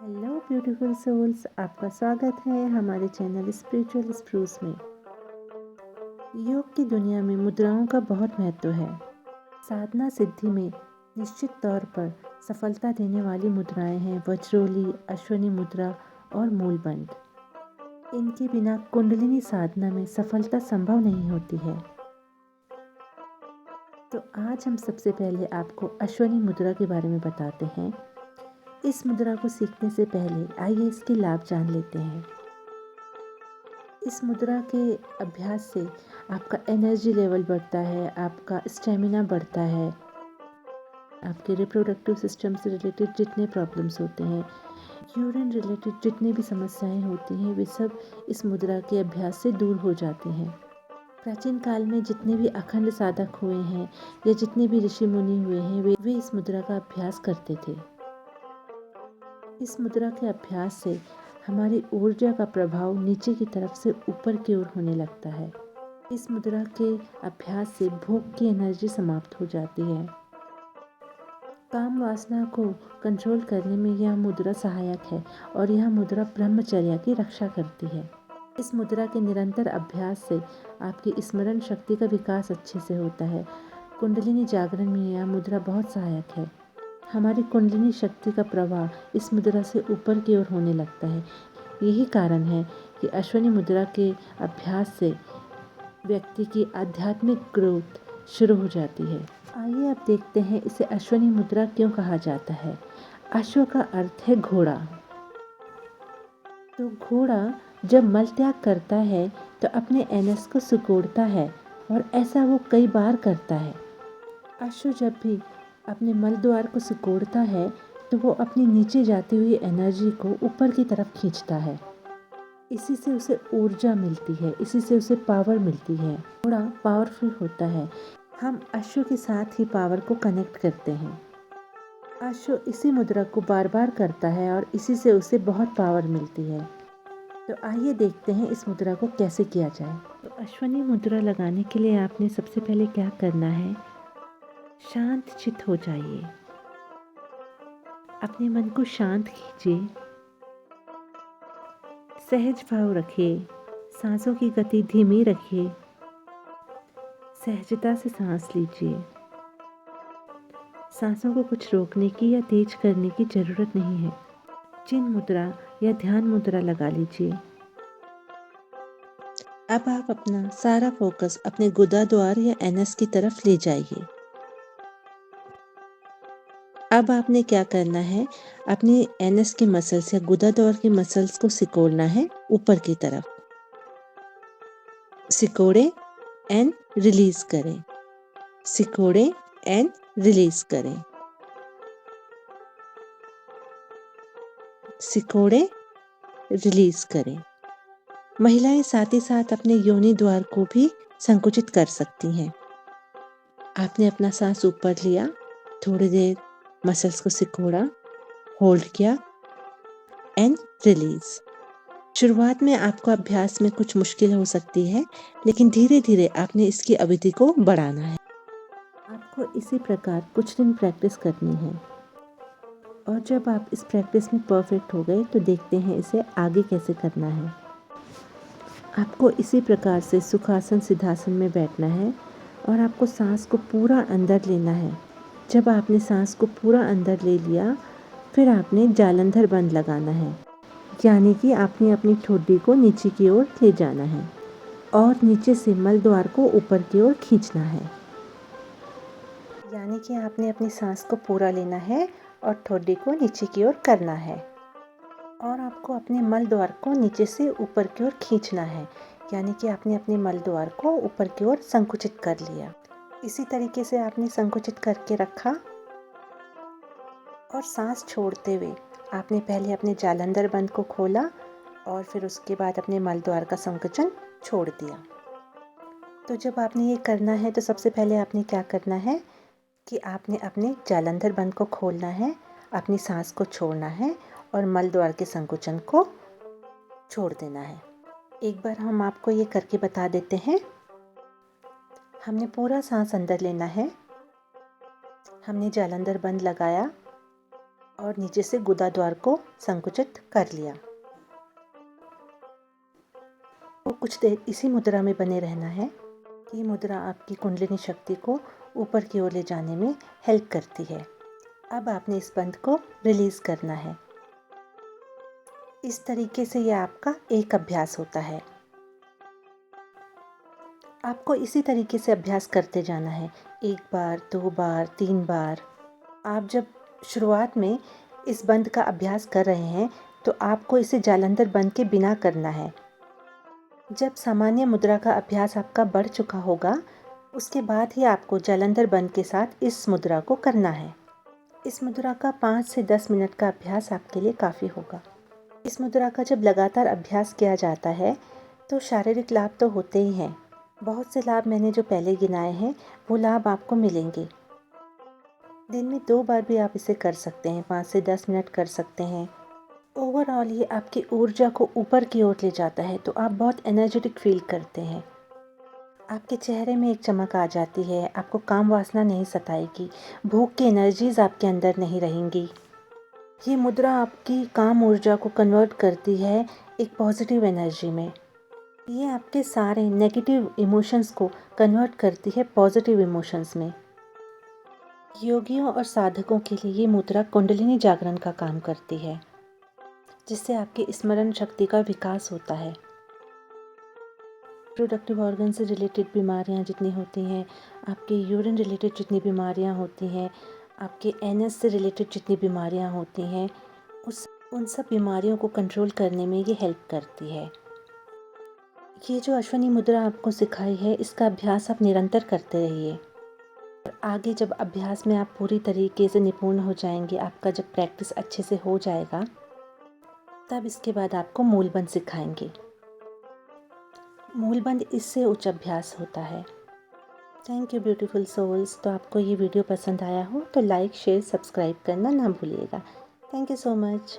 Hello beautiful souls, आपका स्वागत है हमारे चैनल स्पिरिचुअल स्प्रूस में। योग की दुनिया में मुद्राओं का बहुत महत्व है। साधना सिद्धि में निश्चित तौर पर सफलता देने वाली मुद्राएं हैं वज्रोली, अश्वनी मुद्रा और मूलबंध। इनके बिना कुंडलिनी साधना में सफलता संभव नहीं होती है। तो आज हम सबसे पहले आपको अश्वनी मुद्रा के बारे में बताते हैं। इस मुद्रा को सीखने से पहले आइए इसके लाभ जान लेते हैं। इस मुद्रा के अभ्यास से आपका एनर्जी लेवल बढ़ता है, आपका स्टेमिना बढ़ता है, आपके रिप्रोडक्टिव सिस्टम से रिलेटेड जितने प्रॉब्लम्स होते हैं, यूरिन रिलेटेड जितनी भी समस्याएं होती हैं, वे सब इस मुद्रा के अभ्यास से दूर हो जाती हैं। प्राचीन काल में जितने भी अखंड साधक हुए हैं या जितने भी ऋषि मुनि हुए हैं, वे इस मुद्रा का अभ्यास करते थे। इस मुद्रा के अभ्यास से हमारी ऊर्जा का प्रभाव नीचे की तरफ से ऊपर की ओर होने लगता है। इस मुद्रा के अभ्यास से भूख की एनर्जी समाप्त हो जाती है। काम वासना को कंट्रोल करने में यह मुद्रा सहायक है और यह मुद्रा ब्रह्मचर्य की रक्षा करती है। इस मुद्रा के निरंतर अभ्यास से आपकी स्मरण शक्ति का विकास अच्छे से होता है। कुंडलिनी जागरण में यह मुद्रा बहुत सहायक है। हमारी कुंडलिनी शक्ति का प्रवाह इस मुद्रा से ऊपर की ओर होने लगता है। यही कारण है कि अश्वनी मुद्रा के अभ्यास से व्यक्ति की आध्यात्मिक ग्रोथ शुरू हो जाती है। आइए अब देखते हैं इसे अश्वनी मुद्रा क्यों कहा जाता है। अश्व का अर्थ है घोड़ा। तो घोड़ा जब मल त्याग करता है तो अपने एनस को सिकोड़ता है और ऐसा वो कई बार करता है। अश्व जब भी अपने मल द्वार को सिकोड़ता है तो वो अपनी नीचे जाती हुई एनर्जी को ऊपर की तरफ खींचता है। इसी से उसे ऊर्जा मिलती है, इसी से उसे पावर मिलती है। घोड़ा पावरफुल होता है। हम अश्व के साथ ही पावर को कनेक्ट करते हैं। अश्व इसी मुद्रा को बार बार करता है और इसी से उसे बहुत पावर मिलती है। तो आइए देखते हैं इस मुद्रा को कैसे किया जाए। तो अश्वनी मुद्रा लगाने के लिए आपने सबसे पहले क्या करना है, शांत चित्त हो जाइए। अपने मन को शांत कीजिए, सहज भाव रखिए, सांसों की गति धीमी रखिए, सहजता से सांस लीजिए। सांसों को कुछ रोकने की या तेज करने की जरूरत नहीं है। चिन्ह मुद्रा या ध्यान मुद्रा लगा लीजिए। अब आप अपना सारा फोकस अपने गुदा द्वार या एनस की तरफ ले जाइए। अब आपने क्या करना है, अपनी एनस के मसल्स या गुदा द्वार के मसल्स को सिकोड़ना है ऊपर की तरफ। सिकोड़े एंड रिलीज करें, सिकोड़े एंड रिलीज करें, सिकोड़े रिलीज करें। महिलाएं साथ ही साथ अपने योनि द्वार को भी संकुचित कर सकती हैं। आपने अपना सांस ऊपर लिया, थोड़ी देर मसल्स को सिकोड़ा, होल्ड किया एंड रिलीज। शुरुआत में आपको अभ्यास में कुछ मुश्किल हो सकती है, लेकिन धीरे धीरे आपने इसकी अवधि को बढ़ाना है। आपको इसी प्रकार कुछ दिन प्रैक्टिस करनी है और जब आप इस प्रैक्टिस में परफेक्ट हो गए तो देखते हैं इसे आगे कैसे करना है। आपको इसी प्रकार से सुखासन सिद्धासन में बैठना है और आपको सांस को पूरा अंदर लेना है। जब आपने सांस को पूरा अंदर ले लिया, फिर आपने जालंधर बंद लगाना है, यानी कि आपने अपनी ठोडी को नीचे की ओर ले जाना है और नीचे से मल द्वार को ऊपर की ओर खींचना है। यानी कि आपने अपनी सांस को पूरा लेना है और ठोडी को नीचे की ओर करना है और आपको अपने मल द्वार को नीचे से ऊपर की ओर खींचना है, यानी कि आपने अपने मल द्वार को ऊपर की ओर संकुचित कर लिया। इसी तरीके से आपने संकुचित करके रखा और सांस छोड़ते हुए आपने पहले अपने जालंधर बंद को खोला और फिर उसके बाद अपने मल द्वार का संकुचन छोड़ दिया। तो जब आपने ये करना है तो सबसे पहले आपने क्या करना है कि आपने अपने जालंधर बंद को खोलना है, अपनी सांस को छोड़ना है और मल द्वार के संकुचन को छोड़ देना है। एक बार हम आपको ये करके बता देते हैं। हमने पूरा सांस अंदर लेना है, हमने जालंधर बंद लगाया, और नीचे से गुदा द्वार को संकुचित कर लिया। तो कुछ देर इसी मुद्रा में बने रहना है। ये मुद्रा आपकी कुंडलिनी शक्ति को ऊपर की ओर ले जाने में हेल्प करती है। अब आपने इस बंध को रिलीज करना है। इस तरीके से यह आपका एक अभ्यास होता है। आपको इसी तरीके से अभ्यास करते जाना है, 1 बार, 2 बार, 3 बार। आप जब शुरुआत में इस बंध का अभ्यास कर रहे हैं तो आपको इसे जालंधर बंध के बिना करना है। जब सामान्य मुद्रा का अभ्यास आपका बढ़ चुका होगा, उसके बाद ही आपको जालंधर बंध के साथ इस मुद्रा को करना है। इस मुद्रा का 5 से 10 मिनट का अभ्यास आपके लिए काफ़ी होगा। इस मुद्रा का जब लगातार अभ्यास किया जाता है तो शारीरिक लाभ तो होते ही हैं। बहुत से लाभ मैंने जो पहले गिनाए हैं वो लाभ आपको मिलेंगे। दिन में 2 बार भी आप इसे कर सकते हैं, 5 से 10 मिनट कर सकते हैं। ओवरऑल ये आपकी ऊर्जा को ऊपर की ओर ले जाता है, तो आप बहुत एनर्जेटिक फील करते हैं। आपके चेहरे में एक चमक आ जाती है, आपको काम वासना नहीं सताएगी, भूख की एनर्जीज आपके अंदर नहीं रहेंगी। ये मुद्रा आपकी काम ऊर्जा को कन्वर्ट करती है एक पॉजिटिव एनर्जी में। ये आपके सारे नेगेटिव इमोशंस को कन्वर्ट करती है पॉजिटिव इमोशंस में। योगियों और साधकों के लिए ये मुद्रा कुंडलिनी जागरण का काम करती है, जिससे आपकी स्मरण शक्ति का विकास होता है। रिप्रोडक्टिव ऑर्गन से रिलेटेड बीमारियां जितनी होती हैं, आपके यूरिन रिलेटेड जितनी बीमारियां होती हैं, आपके एनएस से रिलेटेड जितनी बीमारियां होती हैं, उन सब बीमारियों को कंट्रोल करने में ये हेल्प करती है। ये जो अश्वनी मुद्रा आपको सिखाई है, इसका अभ्यास आप निरंतर करते रहिए। और आगे जब अभ्यास में आप पूरी तरीके से निपुण हो जाएंगे, आपका जब प्रैक्टिस अच्छे से हो जाएगा, तब इसके बाद आपको मूलबंध सिखाएंगे। मूलबंध इससे उच्च अभ्यास होता है। Thank you beautiful souls. तो आपको ये वीडियो पसंद आया हो तो लाइक, शेयर, सब्सक्राइब करना ना भूलिएगा। Thank you so much.